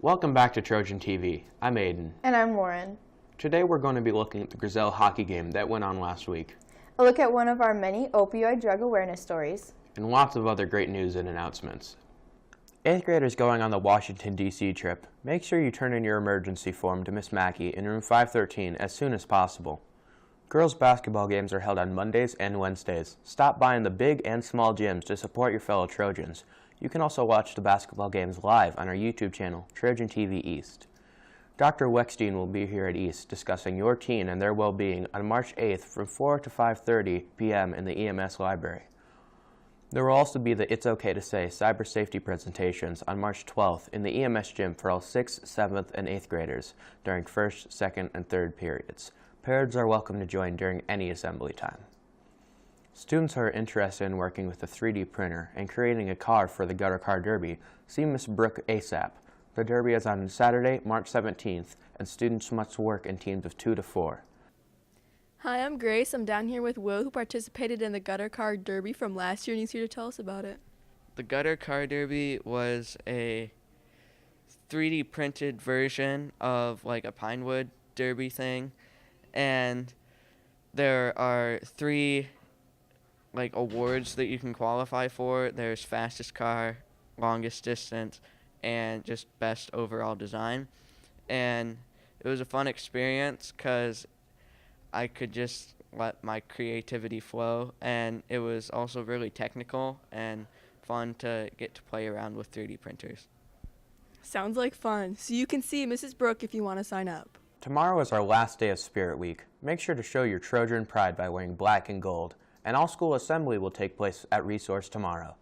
Welcome back to Trojan TV. I'm Aiden. And I'm Lauren. Today we're going to be looking at the Grizel hockey game that went on last week. A look at one of our many opioid drug awareness stories. And lots of other great news and announcements. 8th graders going on the Washington, D.C. trip, make sure you turn in your emergency form to Miss Mackey in room 513 as soon as possible. Girls basketball games are held on Mondays and Wednesdays. Stop by in the big and small gyms to support your fellow Trojans. You can also watch the basketball games live on our YouTube channel, Trojan TV East. Dr. Weckstein will be here at East discussing your teen and their well-being on March 8th from 4 to 5:30 p.m. in the EMS library. There will also be the It's Okay to Say cyber safety presentations on March 12th in the EMS gym for all 6th, 7th, and 8th graders during 1st, 2nd, and 3rd periods. Parents are welcome to join during any assembly time. Students who are interested in working with a 3D printer and creating a car for the Gutter Car Derby, see Ms. Brooke ASAP. The Derby is on Saturday, March 17th, and students must work in teams of 2 to 4. Hi, I'm Grace. I'm down here with Will, who participated in the Gutter Car Derby from last year, and he's here to tell us about it. The Gutter Car Derby was a 3D printed version of like a Pinewood Derby thing, and there are 3 awards that you can qualify for. There's fastest car, longest distance, and just best overall design. And it was a fun experience because I could just let my creativity flow, and it was also really technical and fun to get to play around with 3D printers. Sounds like fun. So you can see Mrs. Brooke if you want to sign up. Tomorrow is our last day of Spirit Week. Make sure to show your Trojan pride by wearing black and gold. An all-school assembly will take place at Resource tomorrow.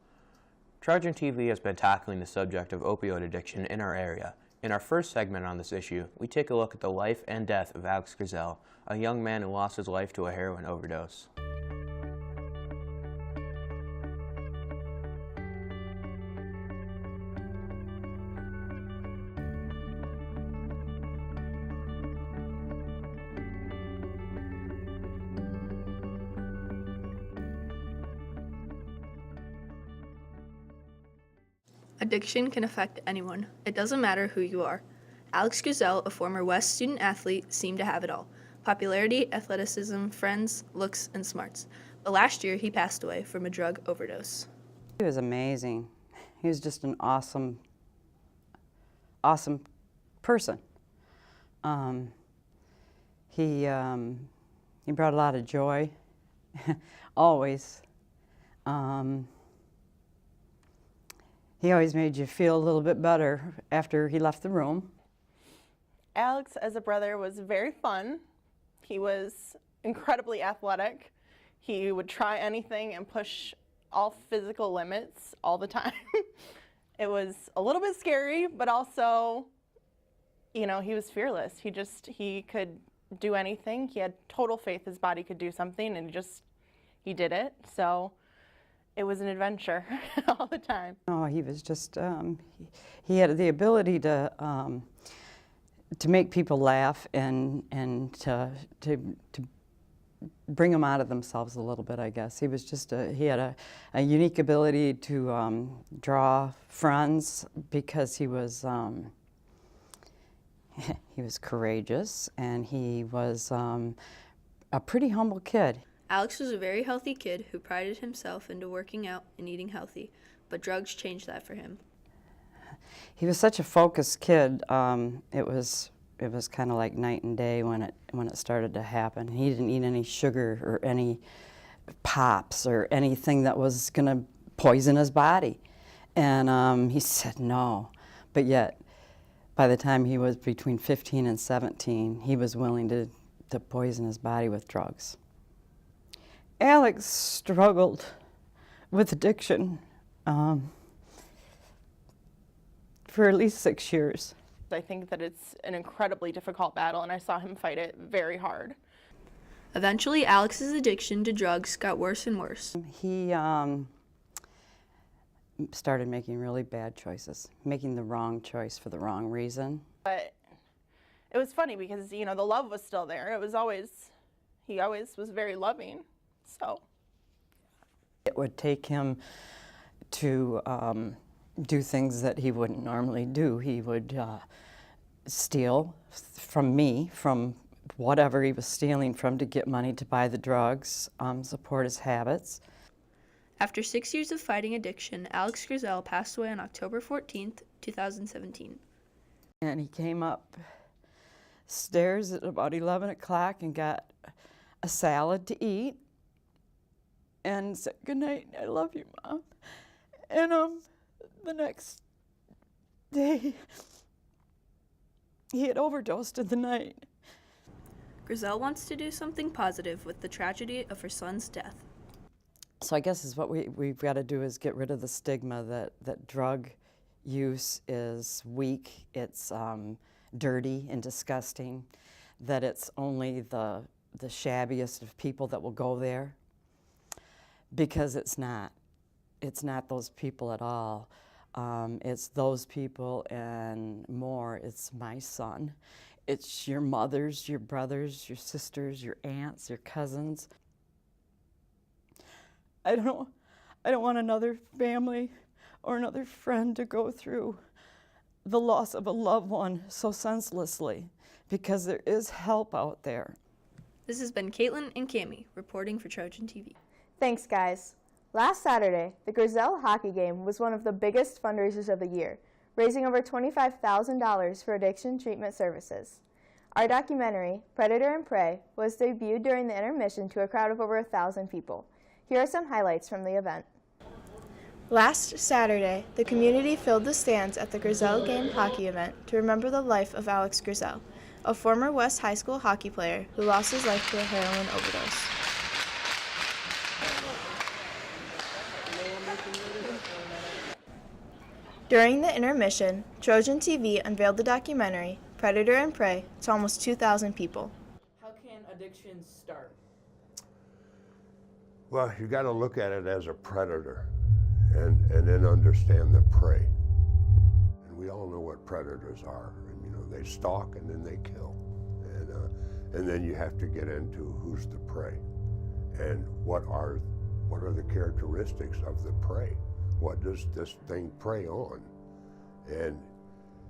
Trojan TV has been tackling the subject of opioid addiction in our area. In our first segment on this issue, we take a look at the life and death of Alex Grizel, a young man who lost his life to a heroin overdose. Addiction can affect anyone. It doesn't matter who you are. Alex Grizel, a former West student athlete, seemed to have it all. Popularity, athleticism, friends, looks, and smarts. But last year, he passed away from a drug overdose. He was amazing. He was just an awesome person. He brought a lot of joy, always. He always made you feel a little bit better after he left the room. Alex, as a brother, was very fun. He was incredibly athletic. He would try anything and push all physical limits all the time. It was a little bit scary, but also, he was fearless. He could do anything. He had total faith his body could do something, and he did it. So it was an adventure all the time. Oh, he was just, he had the ability to make people laugh and to bring them out of themselves a little bit, I guess. He was just, he had a unique ability to draw friends because he was courageous, and he was a pretty humble kid. Alex was a very healthy kid who prided himself into working out and eating healthy, but drugs changed that for him. He was such a focused kid. It was kind of like night and day when it started to happen. He didn't eat any sugar or any pops or anything that was going to poison his body. And he said no. But yet, by the time he was between 15 and 17, he was willing to poison his body with drugs. Alex struggled with addiction for at least 6 years. I think that it's an incredibly difficult battle, and I saw him fight it very hard. Eventually, Alex's addiction to drugs got worse and worse. He started making really bad choices, making the wrong choice for the wrong reason. But it was funny because, the love was still there. He always was very loving. So it would take him to do things that he wouldn't normally do. He would steal from me, from whatever he was stealing from, to get money to buy the drugs, support his habits. After 6 years of fighting addiction, Alex Grizel passed away on October 14th, 2017. And he came up stairs at about 11 o'clock and got a salad to eat and said, "Good night, I love you, Mom." And the next day, he had overdosed in the night. Grizel wants to do something positive with the tragedy of her son's death. So I guess is what we've got to do is get rid of the stigma that drug use is weak, it's dirty and disgusting, that it's only the shabbiest of people that will go there, because it's not. It's not those people at all. It's those people and more. It's my son. It's your mothers, your brothers, your sisters, your aunts, your cousins. I don't want another family or another friend to go through the loss of a loved one so senselessly, because there is help out there. This has been Caitlin and Cami reporting for Trojan TV. Thanks, guys. Last Saturday, the Grizel hockey game was one of the biggest fundraisers of the year, raising over $25,000 for addiction treatment services. Our documentary, Predator and Prey, was debuted during the intermission to a crowd of over 1,000 people. Here are some highlights from the event. Last Saturday, the community filled the stands at the Grizel game hockey event to remember the life of Alex Grizel, a former West High School hockey player who lost his life to a heroin overdose. During the intermission, Trojan TV unveiled the documentary, Predator and Prey, to almost 2,000 people. How can addiction start? Well, you got to look at it as a predator and then understand the prey. And we all know what predators are. And, you know, they stalk and then they kill. And then you have to get into who's the prey and what are the characteristics of the prey. What does this thing prey on? And,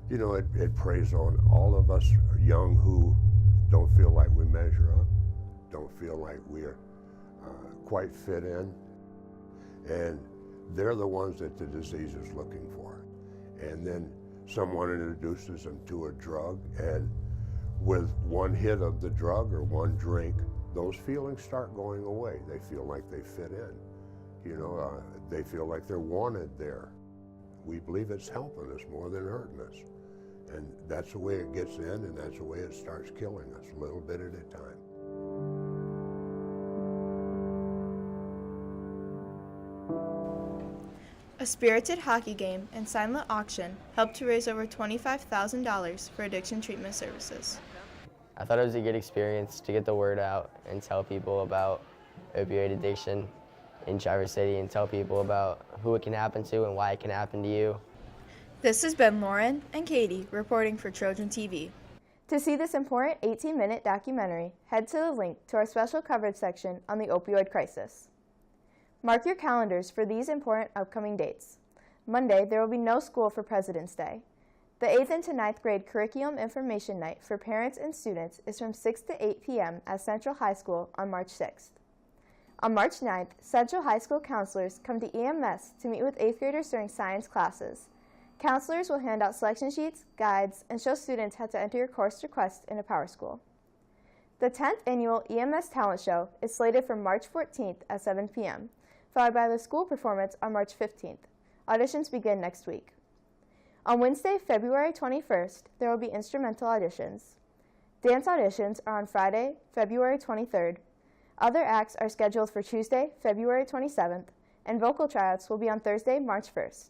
you know, it preys on all of us young who don't feel like we measure up, don't feel like we're quite fit in. And they're the ones that the disease is looking for. And then someone introduces them to a drug, and with one hit of the drug or one drink, those feelings start going away. They feel like they fit in. You know, they feel like they're wanted there. We believe it's helping us more than hurting us. And that's the way it gets in, and that's the way it starts killing us, a little bit at a time. A spirited hockey game and silent auction helped to raise over $25,000 for addiction treatment services. I thought it was a good experience to get the word out and tell people about opioid addiction in Traverse City and tell people about who it can happen to and why it can happen to you. This has been Lauren and Katie reporting for Trojan TV. To see this important 18-minute documentary, head to the link to our special coverage section on the opioid crisis. Mark your calendars for these important upcoming dates. Monday, there will be no school for President's Day. The 8th and to 9th grade Curriculum Information Night for parents and students is from 6 to 8 p.m. at Central High School on March 6th. On March 9th, Central High School counselors come to EMS to meet with 8th graders during science classes. Counselors will hand out selection sheets, guides, and show students how to enter your course request in a Power School. The 10th annual EMS Talent Show is slated for March 14th at 7 p.m., followed by the school performance on March 15th. Auditions begin next week. On Wednesday, February 21st, there will be instrumental auditions. Dance auditions are on Friday, February 23rd. Other acts are scheduled for Tuesday, February 27th, and vocal tryouts will be on Thursday, March 1st.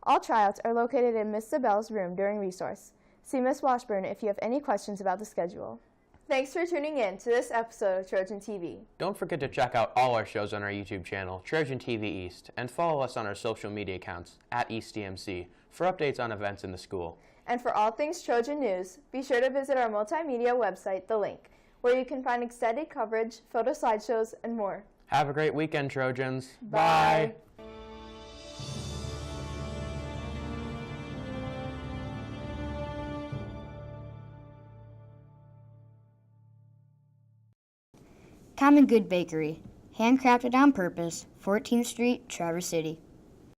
All tryouts are located in Miss Zabel's room during resource. See Miss Washburn if you have any questions about the schedule. Thanks for tuning in to this episode of Trojan TV. Don't forget to check out all our shows on our YouTube channel, Trojan TV East, and follow us on our social media accounts, @EastDMC, for updates on events in the school. And for all things Trojan News, be sure to visit our multimedia website, The Link, where you can find extended coverage, photo slideshows, and more. Have a great weekend, Trojans. Bye. Common Good Bakery, handcrafted on purpose, 14th Street, Traverse City.